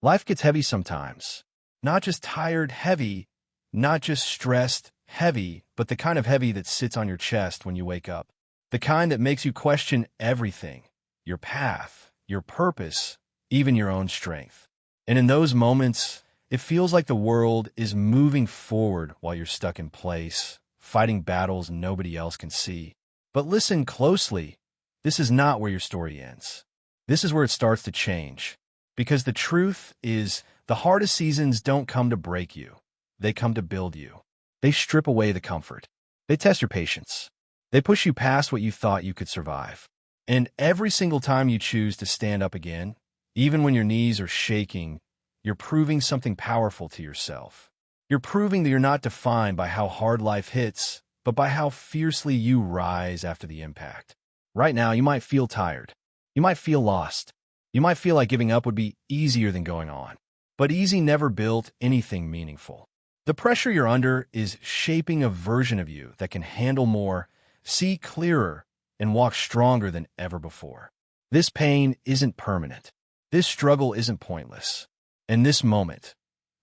Life gets heavy sometimes. Not just tired, heavy, not just stressed, heavy, but the kind of heavy that sits on your chest when you wake up. The kind that makes you question everything, your path, your purpose, even your own strength. And in those moments, it feels like the world is moving forward while you're stuck in place, fighting battles nobody else can see. But listen closely. This is not where your story ends. This is where it starts to change. Because the truth is, the hardest seasons don't come to break you. They come to build you. They strip away the comfort. They test your patience. They push you past what you thought you could survive. And every single time you choose to stand up again, even when your knees are shaking, you're proving something powerful to yourself. You're proving that you're not defined by how hard life hits, but by how fiercely you rise after the impact. Right now, you might feel tired. You might feel lost. You might feel like giving up would be easier than going on. But easy never built anything meaningful. The pressure you're under is shaping a version of you that can handle more, see clearer, and walk stronger than ever before. This pain isn't permanent. This struggle isn't pointless. And this moment,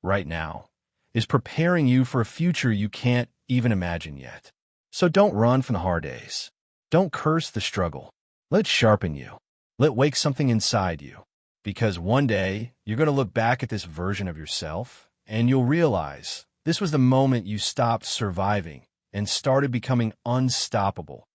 right now, is preparing you for a future you can't even imagine yet. So don't run from the hard days. Don't curse the struggle. Let it sharpen you. Let it wake something inside you. Because one day, you're going to look back at this version of yourself, and you'll realize this was the moment you stopped surviving and started becoming unstoppable.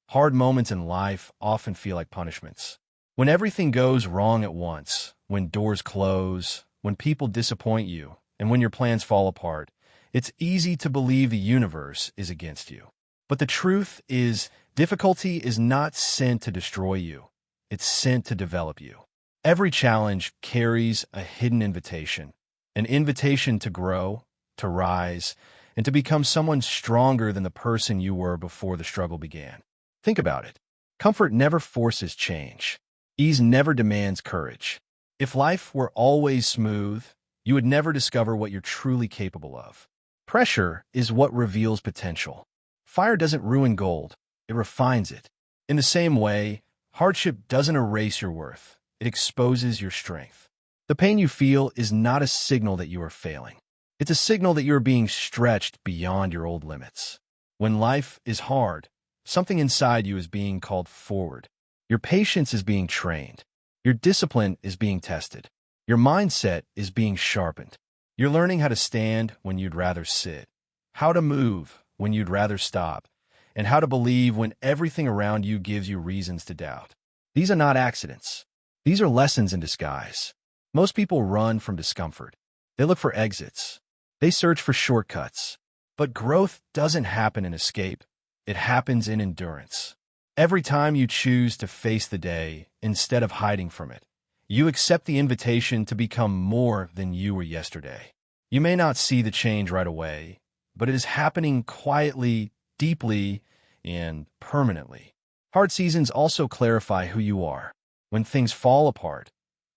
Hard moments in life often feel like punishments. When everything goes wrong at once, when doors close, when people disappoint you, and when your plans fall apart, it's easy to believe the universe is against you. But the truth is, difficulty is not sent to destroy you. It's sent to develop you. Every challenge carries a hidden invitation, an invitation to grow, to rise, and to become someone stronger than the person you were before the struggle began. Think about it. Comfort never forces change. Ease never demands courage. If life were always smooth, you would never discover what you're truly capable of. Pressure is what reveals potential. Fire doesn't ruin gold, it refines it. In the same way, hardship doesn't erase your worth, it exposes your strength. The pain you feel is not a signal that you are failing. It's a signal that you are being stretched beyond your old limits. When life is hard, something inside you is being called forward. Your patience is being trained. Your discipline is being tested. Your mindset is being sharpened. You're learning how to stand when you'd rather sit, how to move when you'd rather stop, and how to believe when everything around you gives you reasons to doubt. These are not accidents. These are lessons in disguise. Most people run from discomfort. They look for exits. They search for shortcuts. But growth doesn't happen in escape. It happens in endurance. Every time you choose to face the day instead of hiding from it, you accept the invitation to become more than you were yesterday. You may not see the change right away, but it is happening quietly, deeply, and permanently. Hard seasons also clarify who you are. When things fall apart,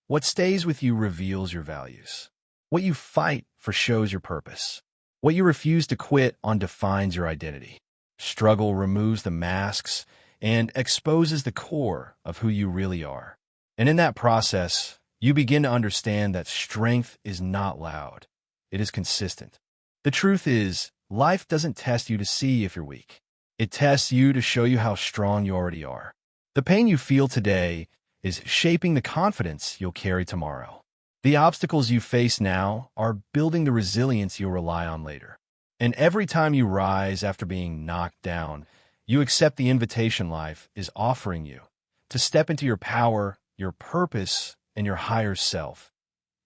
what stays with you reveals your values. What you fight for shows your purpose. What you refuse to quit on defines your identity. Struggle removes the masks and exposes the core of who you really are. And in that process, you begin to understand that strength is not loud. It is consistent. The truth is, life doesn't test you to see if you're weak. It tests you to show you how strong you already are. The pain you feel today is shaping the confidence you'll carry tomorrow. The obstacles you face now are building the resilience you'll rely on later. And every time you rise after being knocked down, you accept the invitation life is offering you to step into your power, your purpose, and your higher self.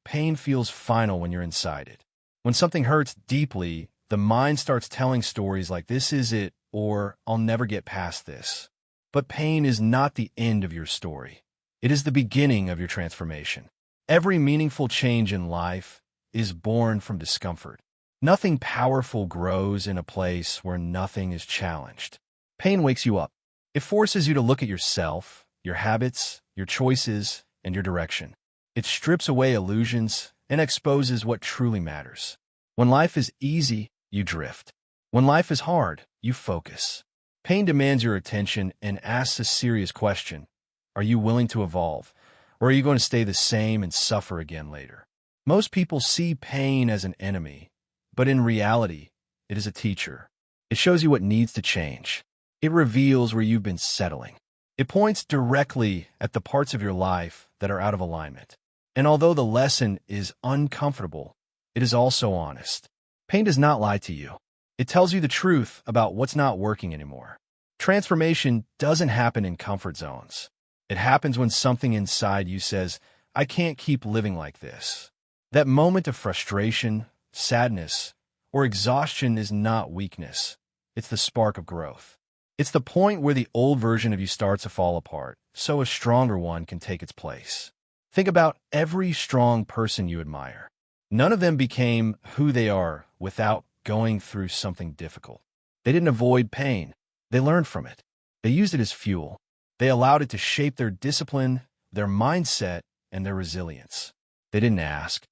Pain feels final when you're inside it. When something hurts deeply, the mind starts telling stories like "this is it" or "I'll never get past this." But pain is not the end of your story. It is the beginning of your transformation. Every meaningful change in life is born from discomfort. Nothing powerful grows in a place where nothing is challenged. Pain wakes you up. It forces you to look at yourself, your habits, your choices, and your direction. It strips away illusions and exposes what truly matters. When life is easy, you drift. When life is hard, you focus. Pain demands your attention and asks a serious question. Are you willing to evolve? Or are you going to stay the same and suffer again later? Most people see pain as an enemy, but in reality, it is a teacher. It shows you what needs to change. It reveals where you've been settling. It points directly at the parts of your life that are out of alignment. And although the lesson is uncomfortable, it is also honest. Pain does not lie to you. It tells you the truth about what's not working anymore. Transformation doesn't happen in comfort zones. It happens when something inside you says, I can't keep living like this. That moment of frustration, sadness, or exhaustion is not weakness. It's the spark of growth. It's the point where the old version of you starts to fall apart, so a stronger one can take its place. Think about every strong person you admire. None of them became who they are without going through something difficult. They didn't avoid pain. They learned from it. They used it as fuel. They allowed it to shape their discipline, their mindset, and their resilience. They didn't ask,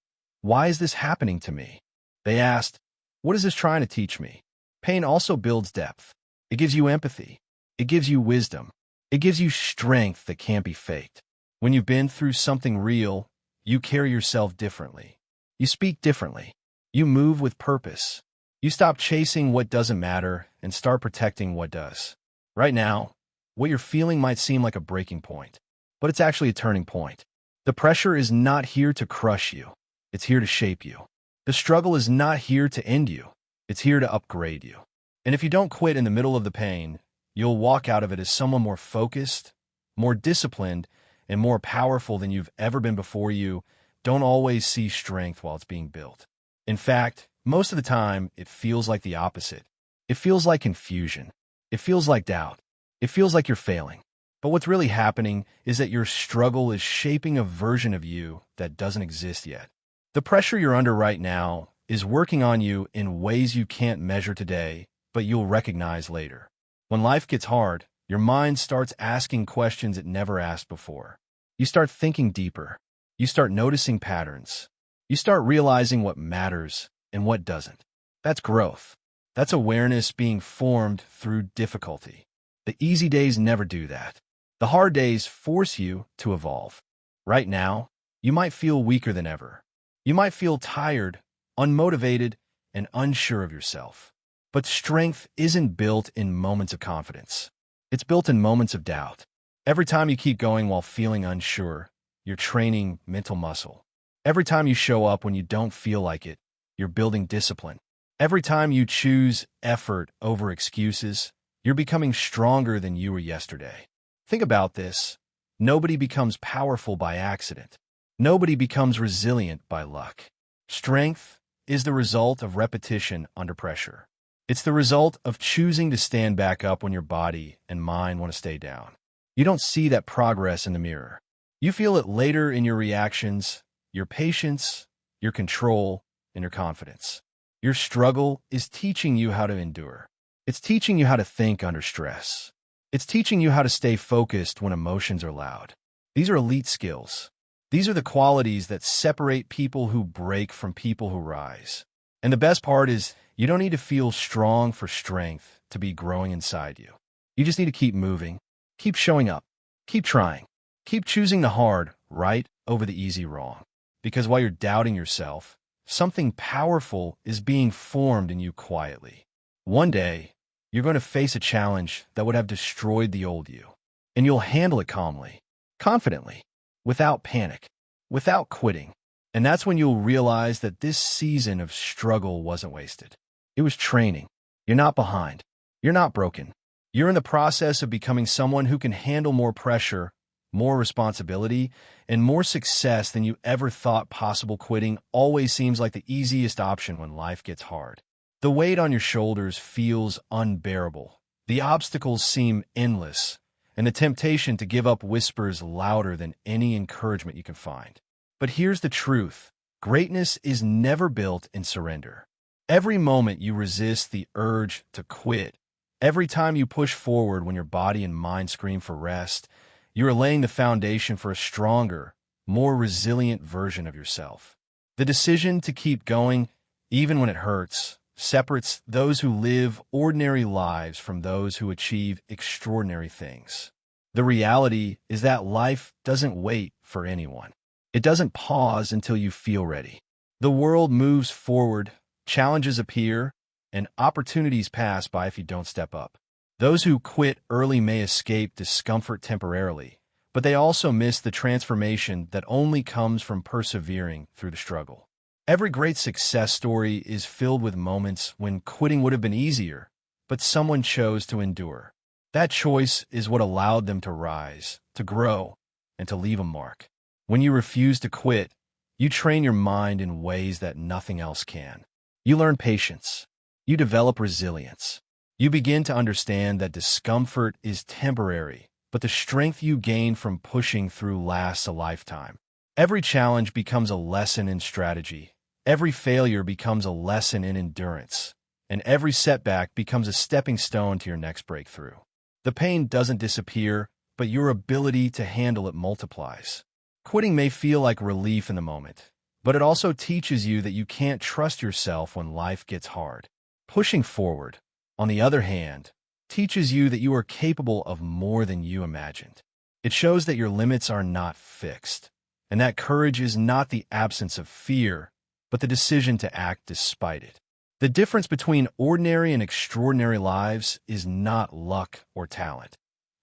why is this happening to me? They asked, what is this trying to teach me? Pain also builds depth. It gives you empathy. It gives you wisdom. It gives you strength that can't be faked. When you've been through something real, you carry yourself differently. You speak differently. You move with purpose. You stop chasing what doesn't matter and start protecting what does. Right now, what you're feeling might seem like a breaking point, but it's actually a turning point. The pressure is not here to crush you. It's here to shape you. The struggle is not here to end you. It's here to upgrade you. And if you don't quit in the middle of the pain, you'll walk out of it as someone more focused, more disciplined, and more powerful than you've ever been before. You don't always see strength while it's being built. In fact, most of the time, it feels like the opposite. It feels like confusion. It feels like doubt. It feels like you're failing. But what's really happening is that your struggle is shaping a version of you that doesn't exist yet. The pressure you're under right now is working on you in ways you can't measure today, but you'll recognize later. When life gets hard, your mind starts asking questions it never asked before. You start thinking deeper. You start noticing patterns. You start realizing what matters and what doesn't. That's growth. That's awareness being formed through difficulty. The easy days never do that. The hard days force you to evolve. Right now, you might feel weaker than ever. You might feel tired, unmotivated, and unsure of yourself. But strength isn't built in moments of confidence. It's built in moments of doubt. Every time you keep going while feeling unsure, you're training mental muscle. Every time you show up when you don't feel like it, you're building discipline. Every time you choose effort over excuses, you're becoming stronger than you were yesterday. Think about this. Nobody becomes powerful by accident. Nobody becomes resilient by luck. Strength is the result of repetition under pressure. It's the result of choosing to stand back up when your body and mind want to stay down. You don't see that progress in the mirror. You feel it later in your reactions, your patience, your control, and your confidence. Your struggle is teaching you how to endure. It's teaching you how to think under stress. It's teaching you how to stay focused when emotions are loud. These are elite skills. These are the qualities that separate people who break from people who rise. And the best part is, you don't need to feel strong for strength to be growing inside you. You just need to keep moving, keep showing up, keep trying, keep choosing the hard right over the easy wrong. Because while you're doubting yourself, something powerful is being formed in you quietly. One day, you're going to face a challenge that would have destroyed the old you, and you'll handle it calmly, confidently, without panic, without quitting. And that's when you'll realize that this season of struggle wasn't wasted. It was training. You're not behind. You're not broken. You're in the process of becoming someone who can handle more pressure, more responsibility, and more success than you ever thought possible. Quitting always seems like the easiest option when life gets hard. The weight on your shoulders feels unbearable. The obstacles seem endless, and the temptation to give up whispers louder than any encouragement you can find. But here's the truth. Greatness is never built in surrender. Every moment you resist the urge to quit, every time you push forward when your body and mind scream for rest, you are laying the foundation for a stronger, more resilient version of yourself. The decision to keep going, even when it hurts, separates those who live ordinary lives from those who achieve extraordinary things. The reality is that life doesn't wait for anyone. It doesn't pause until you feel ready. The world moves forward, challenges appear, and opportunities pass by if you don't step up. Those who quit early may escape discomfort temporarily, but they also miss the transformation that only comes from persevering through the struggle. Every great success story is filled with moments when quitting would have been easier, but someone chose to endure. That choice is what allowed them to rise, to grow, and to leave a mark. When you refuse to quit, you train your mind in ways that nothing else can. You learn patience. You develop resilience. You begin to understand that discomfort is temporary, but the strength you gain from pushing through lasts a lifetime. Every challenge becomes a lesson in strategy. Every failure becomes a lesson in endurance. And every setback becomes a stepping stone to your next breakthrough. The pain doesn't disappear, but your ability to handle it multiplies. Quitting may feel like relief in the moment, but it also teaches you that you can't trust yourself when life gets hard. Pushing forward, on the other hand, teaches you that you are capable of more than you imagined. It shows that your limits are not fixed, and that courage is not the absence of fear, but the decision to act despite it. The difference between ordinary and extraordinary lives is not luck or talent.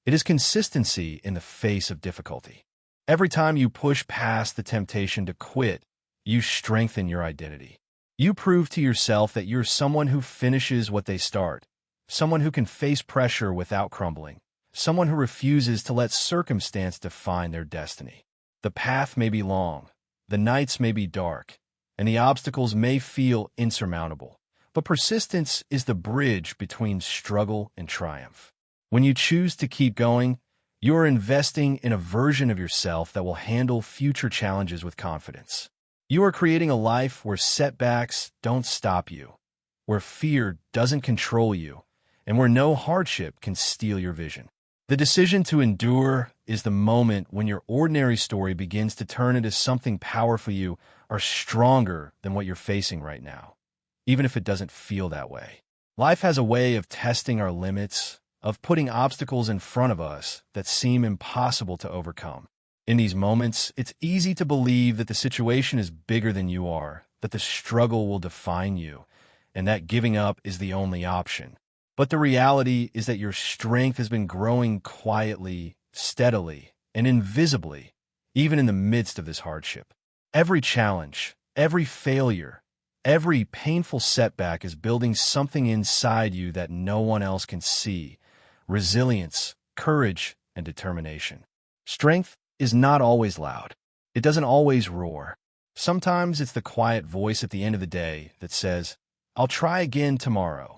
It is consistency in the face of difficulty. Every time you push past the temptation to quit, you strengthen your identity. You prove to yourself that you're someone who finishes what they start, someone who can face pressure without crumbling, someone who refuses to let circumstance define their destiny. The path may be long, the nights may be dark, and the obstacles may feel insurmountable, but persistence is the bridge between struggle and triumph. When you choose to keep going, you are investing in a version of yourself that will handle future challenges with confidence. You are creating a life where setbacks don't stop you, where fear doesn't control you, and where no hardship can steal your vision. The decision to endure is the moment when your ordinary story begins to turn into something powerful you are stronger than what you're facing right now, even if it doesn't feel that way. Life has a way of testing our limits, of putting obstacles in front of us that seem impossible to overcome. In these moments, it's easy to believe that the situation is bigger than you are, that the struggle will define you, and that giving up is the only option. But the reality is that your strength has been growing quietly, steadily, and invisibly, even in the midst of this hardship. Every challenge, every failure, every painful setback is building something inside you that no one else can see: resilience, courage, and determination. Strength is not always loud. It doesn't always roar. Sometimes it's the quiet voice at the end of the day that says, "I'll try again tomorrow."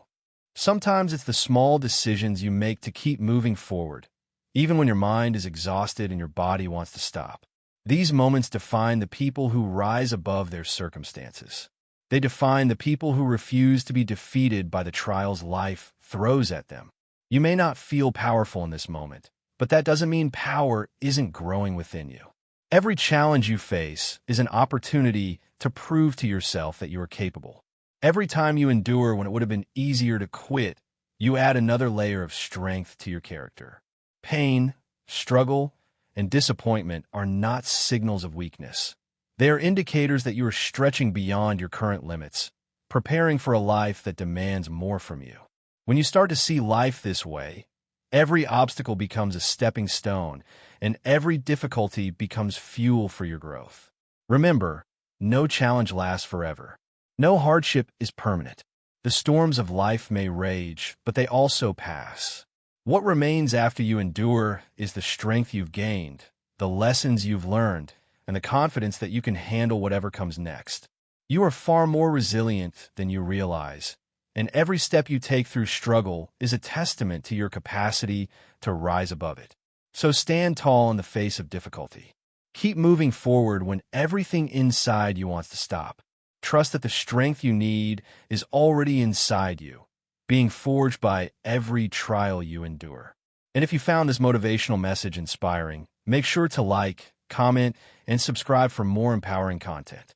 Sometimes it's the small decisions you make to keep moving forward, even when your mind is exhausted and your body wants to stop. These moments define the people who rise above their circumstances. They define the people who refuse to be defeated by the trials life throws at them. You may not feel powerful in this moment, but that doesn't mean power isn't growing within you. Every challenge you face is an opportunity to prove to yourself that you are capable. Every time you endure when it would have been easier to quit, you add another layer of strength to your character. Pain, struggle, and disappointment are not signals of weakness. They are indicators that you are stretching beyond your current limits, preparing for a life that demands more from you. When you start to see life this way, every obstacle becomes a stepping stone, and every difficulty becomes fuel for your growth. Remember, no challenge lasts forever. No hardship is permanent. The storms of life may rage, but they also pass. What remains after you endure is the strength you've gained, the lessons you've learned, and the confidence that you can handle whatever comes next. You are far more resilient than you realize, and every step you take through struggle is a testament to your capacity to rise above it. So stand tall in the face of difficulty. Keep moving forward when everything inside you wants to stop. Trust that the strength you need is already inside you, being forged by every trial you endure. And if you found this motivational message inspiring, make sure to like, comment, and subscribe for more empowering content.